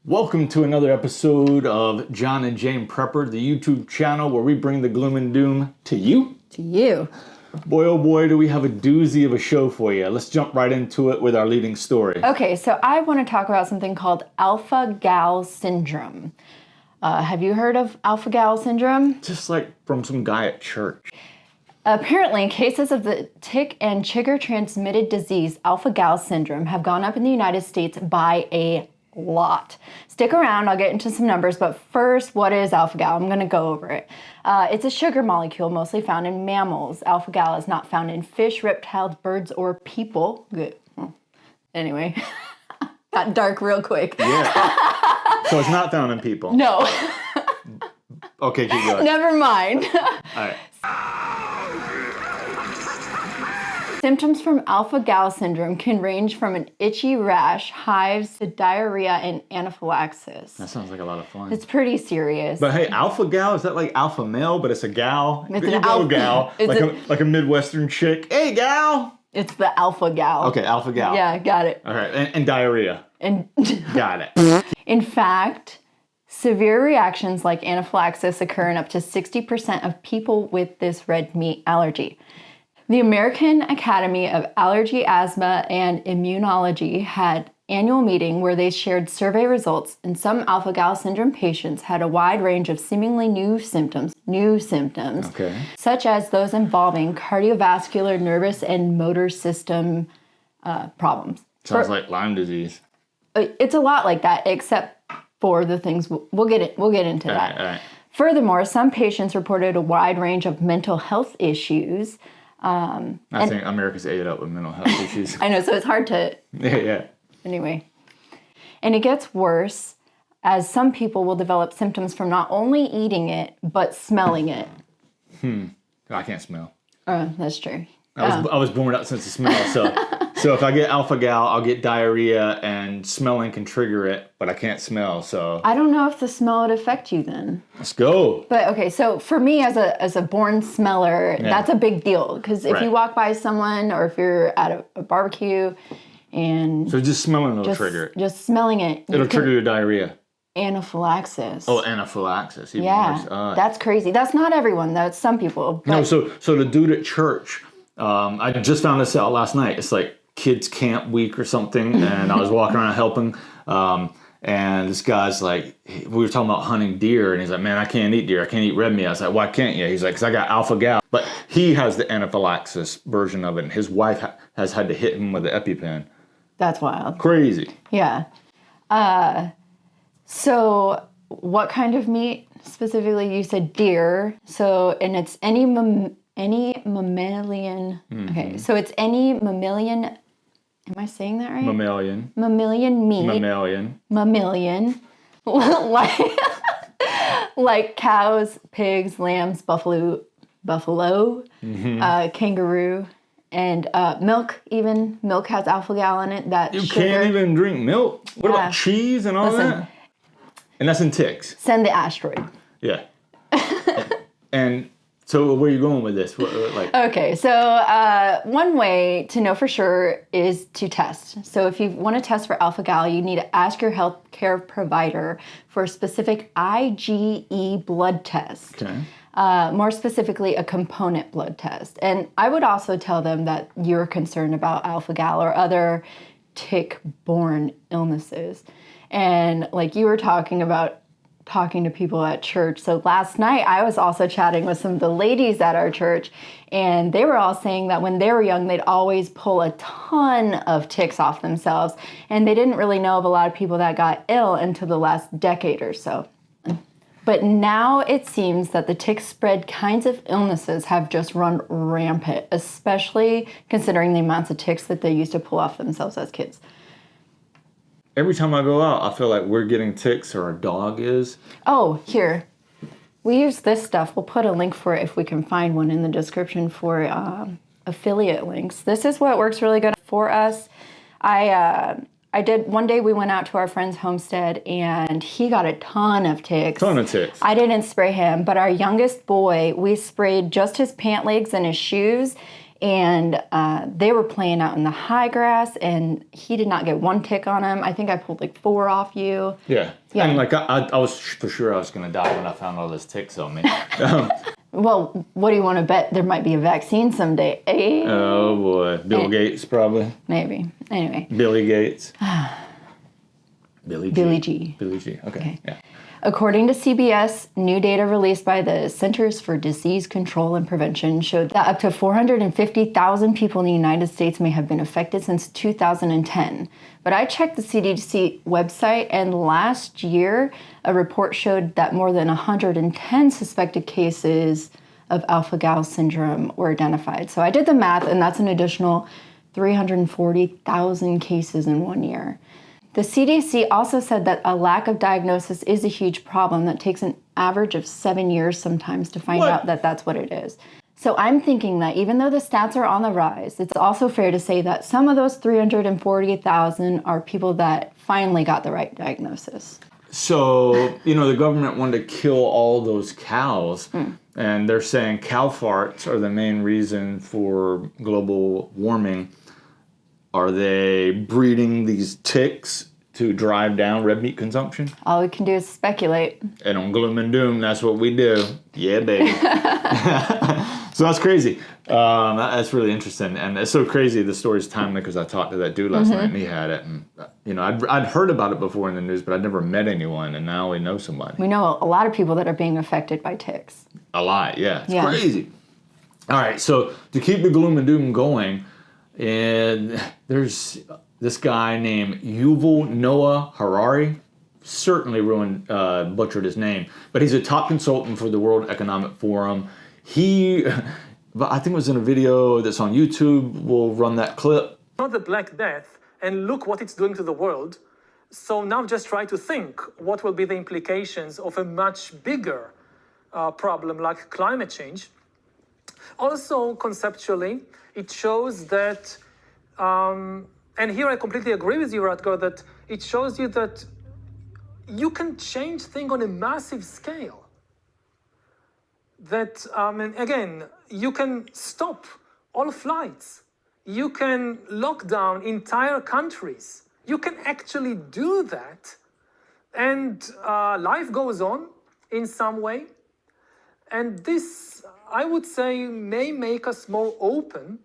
Welcome to another episode of John and Jane Prepper, the YouTube channel where we bring the gloom and doom to you. To you. Boy, oh boy, do we have a doozy of a show for you. Let's jump right into it with our leading story. Okay, so I want to talk about something called alpha-gal syndrome. Have you heard of alpha-gal syndrome? Just like from some guy at church. Apparently, cases of the tick and chigger transmitted disease, alpha-gal syndrome, have gone up in the United States by a lot. Stick around, I'll get into some numbers, but first, what is alpha-gal? I'm going to go over it. It's a sugar molecule mostly found in mammals. Alpha-gal is not found in fish, reptiles, birds, or people. Good. Anyway, got dark real quick. Yeah. So it's not found in people? No. Okay, keep going. Never mind. All right. Symptoms from alpha-gal syndrome can range from an itchy rash, hives, to diarrhea, and anaphylaxis. That sounds like a lot of fun. It's pretty serious. But hey, alpha gal, is that like alpha male, but it's a gal? It's There an you go, alpha- gal. it's Like a Midwestern chick. Hey, gal! It's the alpha-gal. Okay, alpha gal. Yeah, got it. All right, and diarrhea. And Got it. in fact, severe reactions like anaphylaxis occur in up to 60% of people with this red meat allergy. The American Academy of Allergy, Asthma, and Immunology had annual meeting where they shared survey results, and some alpha-gal syndrome patients had a wide range of seemingly new symptoms, Okay. such as those involving cardiovascular, nervous, and motor system problems. Sounds like Lyme disease. It's a lot like that, except for the things we'll get into that. All right. Furthermore, some patients reported a wide range of mental health issues. I think America's ate up with mental health issues. I know, so it's hard to... Yeah. Anyway. And it gets worse as some people will develop symptoms from not only eating it, but smelling it. I can't smell. That's true. I was born without sense of smell, so if I get alpha-gal, I'll get diarrhea, and smelling can trigger it, but I can't smell, so... I don't know if the smell would affect you then. Let's go. But okay, so for me as a born smeller, that's a big deal. Because if you walk by someone or if you're at a barbecue and... So just smelling will trigger it. Just smelling it. It'll trigger your diarrhea. Anaphylaxis. Oh, anaphylaxis. Even Yeah, worse. that's crazy. That's not everyone. That's some people. But No, so the dude at church, I just found this out last night. It's like kids camp week or something, and I was walking around helping, and this guy's like, we were talking about hunting deer, and he's like, man, I can't eat deer. I can't eat red meat. I was like, why can't you? He's like, because I got alpha-gal. But he has the anaphylaxis version of it, and his wife has had to hit him with the EpiPen. That's wild. Crazy. Yeah. So what kind of meat specifically? You said deer. So, and it's any mammalian. Mm-hmm. Okay, so it's any mammalian. Am I saying that right? Mammalian. Mammalian meat. Mammalian. like cows, pigs, lambs, buffalo, kangaroo, and milk. Even milk has alpha-gal in it. That You sugar. can't even drink milk. What about cheese and all that? And that's in ticks. Send the asteroid. Yeah. And so where are you going with this? Okay, so one way to know for sure is to test. So if you want to test for alpha-gal, you need to ask your healthcare provider for a specific IgE blood test. Okay. More specifically, a component blood test. And I would also tell them that you're concerned about alpha-gal or other tick-borne illnesses. And like you were talking about talking to people at church. So last night I was also chatting with some of the ladies at our church, and they were all saying that when they were young, they'd always pull a ton of ticks off themselves. And they didn't really know of a lot of people that got ill until the last decade or so. But now it seems that the tick spread kinds of illnesses have just run rampant, especially considering the amounts of ticks that they used to pull off themselves as kids. Every time I go out, I feel like we're getting ticks, or our dog is. Oh, here. We use this stuff. We'll put a link for it if we can find one in the description for affiliate links. This is what works really good for us. I did, one day we went out to our friend's homestead and he got a ton of ticks. I didn't spray him, but our youngest boy, we sprayed just his pant legs and his shoes, And they were playing out in the high grass, and he did not get one tick on him. I think I pulled like 4 off you. Yeah. And like I was for sure I was going to die when I found all those ticks on me. Well, what do you want to bet? There might be a vaccine someday. Eh? Oh boy. Bill Gates probably. Maybe. Anyway. Billy Gates. Billy G. Billy G. Okay. Yeah. According to CBS, new data released by the Centers for Disease Control and Prevention showed that up to 450,000 people in the United States may have been affected since 2010. But I checked the CDC website, and last year, a report showed that more than 110 suspected cases of alpha-gal syndrome were identified. So I did the math, and that's an additional 340,000 cases in 1 year. The CDC also said that a lack of diagnosis is a huge problem that takes an average of 7 years sometimes to find out that that's what it is. So I'm thinking that even though the stats are on the rise, it's also fair to say that some of those 340,000 are people that finally got the right diagnosis. So, the government wanted to kill all those cows, and they're saying cow farts are the main reason for global warming. Are they breeding these ticks to drive down red meat consumption? All we can do is speculate. And on Gloom and Doom, that's what we do. Yeah, baby. So that's crazy. That's really interesting. And it's so crazy, the story's timely, because I talked to that dude last night, and he had it. And, I'd heard about it before in the news, but I'd never met anyone, and now we know somebody. We know a lot of people that are being affected by ticks. A lot, yeah. It's crazy. All right, so to keep the Gloom and Doom going, and there's this guy named Yuval Noah Harari. Certainly butchered his name, but he's a top consultant for the World Economic Forum. But I think it was in a video that's on YouTube. We'll run that clip. Not the Black Death, and look what it's doing to the world. So now just try to think what will be the implications of a much bigger problem like climate change. Also, conceptually, it shows that, and here I completely agree with you, Rutger, that it shows you that you can change things on a massive scale. That, and again, you can stop all flights. You can lock down entire countries. You can actually do that. And life goes on in some way. And this, I would say, may make us more open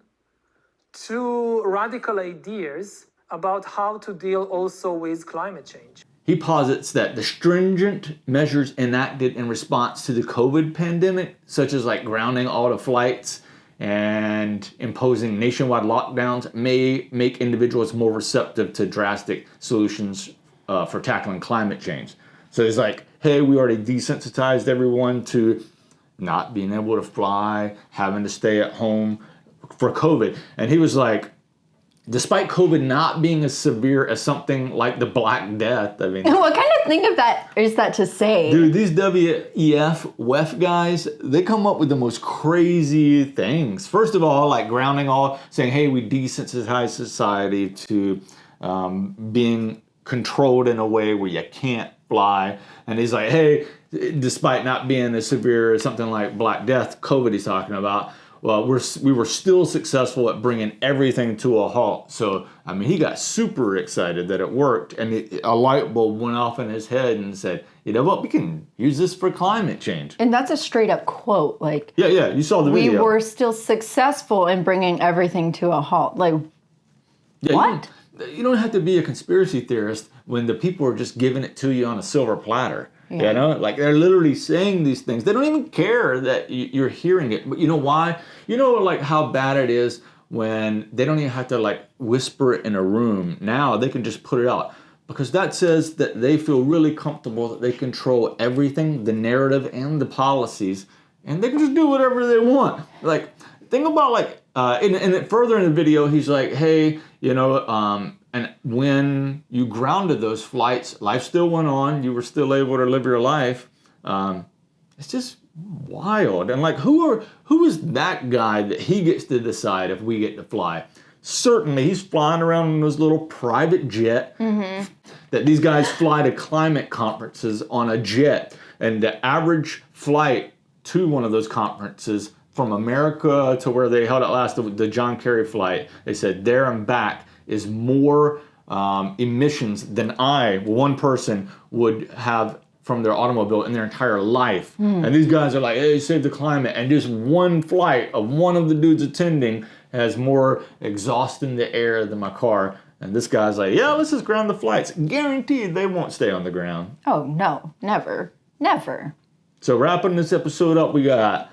to radical ideas about how to deal also with climate change. He posits that the stringent measures enacted in response to the COVID pandemic, such as like grounding all the flights and imposing nationwide lockdowns, may make individuals more receptive to drastic solutions for tackling climate change. So it's like, hey, we already desensitized everyone to not being able to fly, having to stay at home for COVID. And he was like, despite COVID not being as severe as something like the Black Death, I mean... What kind of thing of that is that to say? Dude, these WEF guys, they come up with the most crazy things. First of all, like grounding all, saying, hey, we desensitize society to being controlled in a way where you can't fly. And he's like, hey, despite not being as severe as something like Black Death, COVID he's talking about, well, we were still successful at bringing everything to a halt. So, I mean, he got super excited that it worked, and a light bulb went off in his head and said, you know what, we can use this for climate change. And that's a straight up quote. Like, yeah, you saw the video. We were still successful in bringing everything to a halt. Like, what? You don't have to be a conspiracy theorist when the people are just giving it to you on a silver platter. Yeah. You know, like they're literally saying these things. They don't even care that you're hearing it. But you know why? You know, like how bad it is when they don't even have to like whisper it in a room. Now they can just put it out because that says that they feel really comfortable that they control everything, the narrative and the policies, and they can just do whatever they want. Like, think about like, and further in the video, he's like, hey, you know, and when you grounded those flights, life still went on. You were still able to live your life. It's just wild. And like, who is that guy that he gets to decide if we get to fly? Certainly, he's flying around in his little private jet. Mm-hmm. That these guys fly to climate conferences on a jet, and the average flight to one of those conferences from America to where they held it last, the John Kerry flight, they said there and back is more emissions than one person, would have from their automobile in their entire life. And these guys are like, hey, save the climate. And just one flight of one of the dudes attending has more exhaust in the air than my car. And this guy's like, yeah, let's just ground the flights. Guaranteed they won't stay on the ground. Oh, no, never. Never. So wrapping this episode up, we got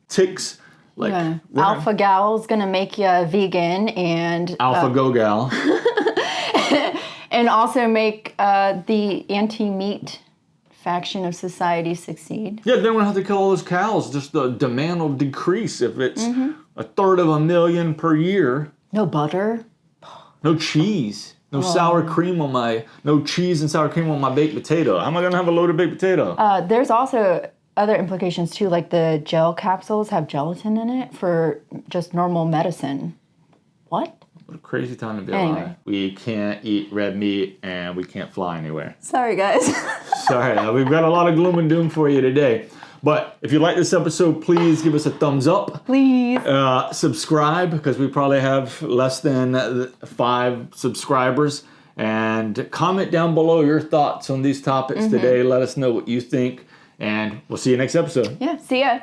ticks. Alpha Gal's going to make you a vegan and... Alpha Go Gal. and also make the anti-meat faction of society succeed. Yeah, then we'll have to kill all those cows. Just the demand will decrease if it's 1/3 of a million per year. No butter. No cheese. No sour cream on no cheese and sour cream on my baked potato. How am I going to have a loaded baked potato? There's also other implications too, like the gel capsules have gelatin in it for just normal medicine. What? What a crazy time to be alive. We can't eat red meat and we can't fly anywhere. Sorry, guys. Sorry, we've got a lot of gloom and doom for you today. But if you like this episode, please give us a thumbs up. Please. Subscribe, because we probably have less than 5 subscribers. And comment down below your thoughts on these topics today. Let us know what you think. And we'll see you next episode. Yeah, see ya.